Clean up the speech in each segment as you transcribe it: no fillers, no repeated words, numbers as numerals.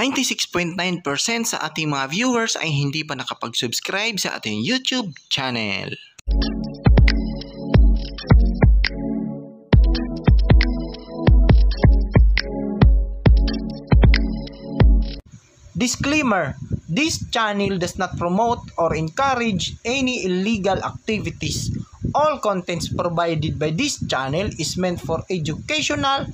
96.9% sa ating mga viewers ay hindi pa nakapag-subscribe sa ating YouTube channel. Disclaimer: this channel does not promote or encourage any illegal activities. All contents provided by this channel is meant for educational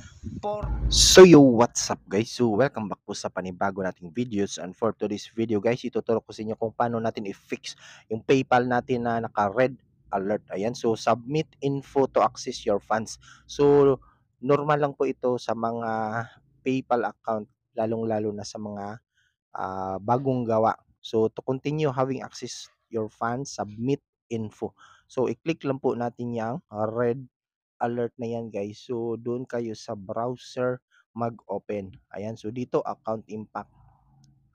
So what's up guys? So welcome back po sa panibago nating videos, and for today's video guys, ituturo ko sa inyo kung paano natin i-fix yung PayPal natin na naka-red alert. Ayan, so submit info to access your funds. So normal lang po ito sa mga PayPal account, lalong-lalo na sa mga bagong gawa. So to continue having access your funds, submit info. So i-click lang po natin yung red alert na yan guys. So doon kayo sa browser mag-open. Ayan, so dito account impact.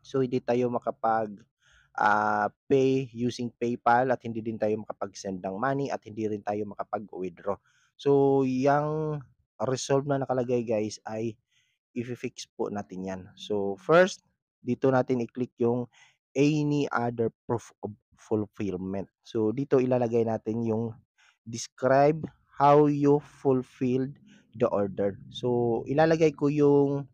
So hindi tayo makapag pay using PayPal, at hindi din tayo makapag-send ng money, at hindi rin tayo makapag-withdraw. So yung resolve na nakalagay guys ay i-fix po natin yan. So first, dito natin i-click yung any other proof of fulfillment. So dito ilalagay natin yung describe how you fulfilled the order. So ilalagay ko yung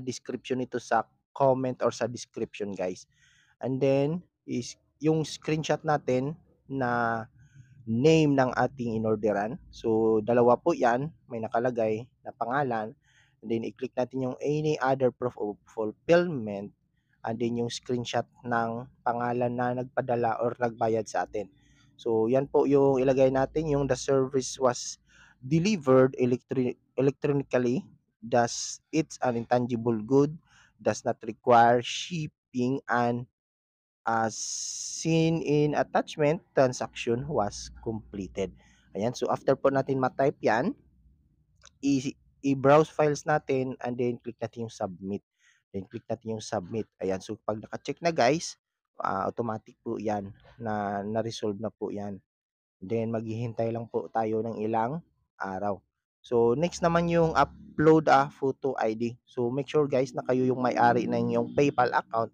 description nito sa comment or sa description guys. And then is yung screenshot natin na name ng ating inorderan. So dalawa po yan, may nakalagay na pangalan. And then i-click natin yung any other proof of fulfillment, and then yung screenshot ng pangalan na nagpadala or nagbayad sa atin. So yan po yung ilagay natin, yung the service was delivered electronically, thus it's an intangible good, does not require shipping, and as seen in attachment, transaction was completed. Ayan, so after po natin ma-type yan, i-browse files natin, and then click natin yung submit. Then click natin yung submit. Ayan, so pag naka-check na guys, automatic po yan na na-resolve na po yan. Then maghihintay lang po tayo ng ilang araw. So next naman yung upload a photo ID. So make sure guys na kayo yung may-ari ng yung PayPal account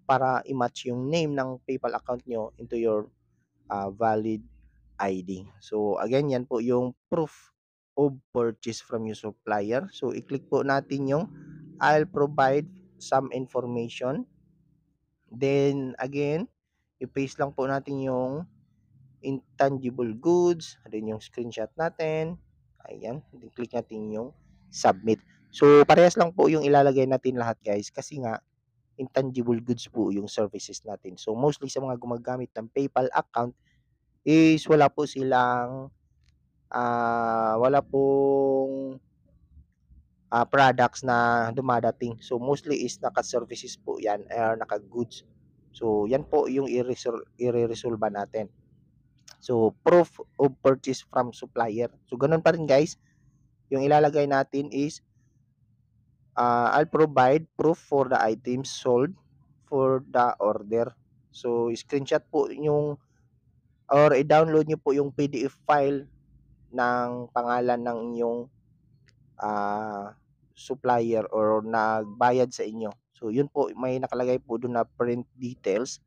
para i-match yung name ng PayPal account nyo into your valid ID. So again, yan po yung proof of purchase from your supplier. So i-click po natin yung I'll provide some information. Then again, i-paste lang po natin yung intangible goods, then yung screenshot natin. Ayan, then click natin yung submit. So parehas lang po yung ilalagay natin lahat guys, kasi nga intangible goods po yung services natin. So mostly sa mga gumagamit ng PayPal account is wala po silang wala pong products na dumadating. So mostly is naka-services po yan, or naka-goods. So yan po yung i-resolve natin. So proof of purchase from supplier. So ganun pa rin guys. Yung ilalagay natin is I'll provide proof for the items sold for the order. So screenshot po yung or i-download nyo po yung PDF file ng pangalan ng inyong supplier or nagbayad sa inyo. So yun po, may nakalagay po doon na print details,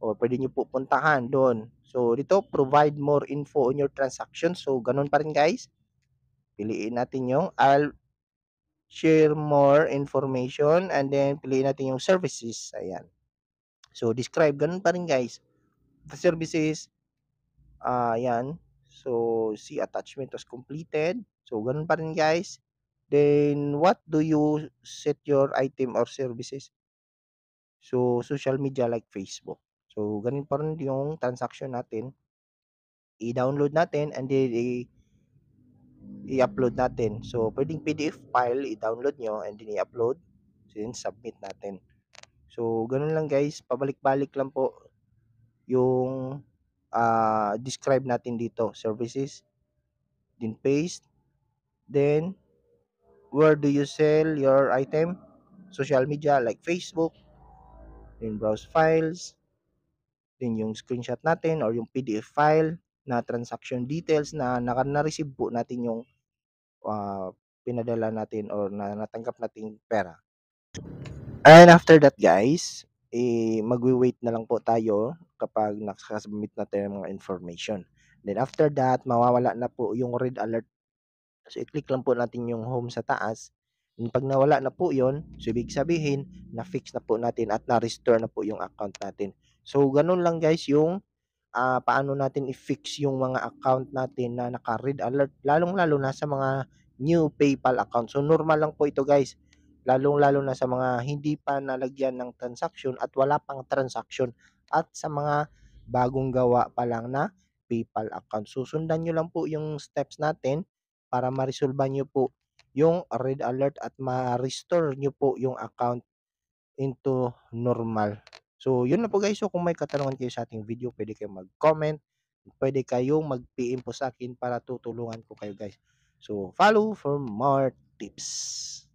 or pwede nyo po puntahan doon. So dito, provide more info on your transaction. So ganun pa rin guys. Piliin natin yung I'll share more information, and then piliin natin yung services. Ayan. So describe, ganun pa rin guys. The services, ayan. So see attachment was completed. So ganun pa rin guys. Then what do you set your item or services? So social media like Facebook. So ganun pa rin yung transaction natin. I-download natin, and then i-upload natin. So pwedeng PDF file i-download nyo, and then i-upload, then submit natin. So ganun lang guys, pabalik-balik lang po yung describe natin dito, services, then paste, then where do you sell your item? Social media like Facebook, then browse files, then yung screenshot natin or yung PDF file na transaction details na na-receive po natin yung pinadala natin or na natanggap nating pera. And after that guys, magwi-wait na lang po tayo kapag nakasubmit na tayo ng mga information. Then after that, mawawala na po yung red alert. So i-click lang po natin yung home sa taas. And pag nawala na po yun, so ibig sabihin, na-fix na po natin at na-restore na po yung account natin. So ganun lang guys yung paano natin i-fix yung mga account natin na naka-red alert, lalong-lalo na sa mga new PayPal account. So normal lang po ito guys, lalong-lalo na sa mga hindi pa nalagyan ng transaction at wala pang transaction at sa mga bagong gawa pa lang na PayPal account. Susundan nyo lang po yung steps natin para ma-resolve nyo po yung red alert at ma-restore nyo po yung account into normal. So, yun na po guys. So, kung may katanungan kayo sa ating video, pwede kayong mag-comment. Pwede kayong mag-PM po sa akin para tutulungan ko kayo guys. So, follow for more tips.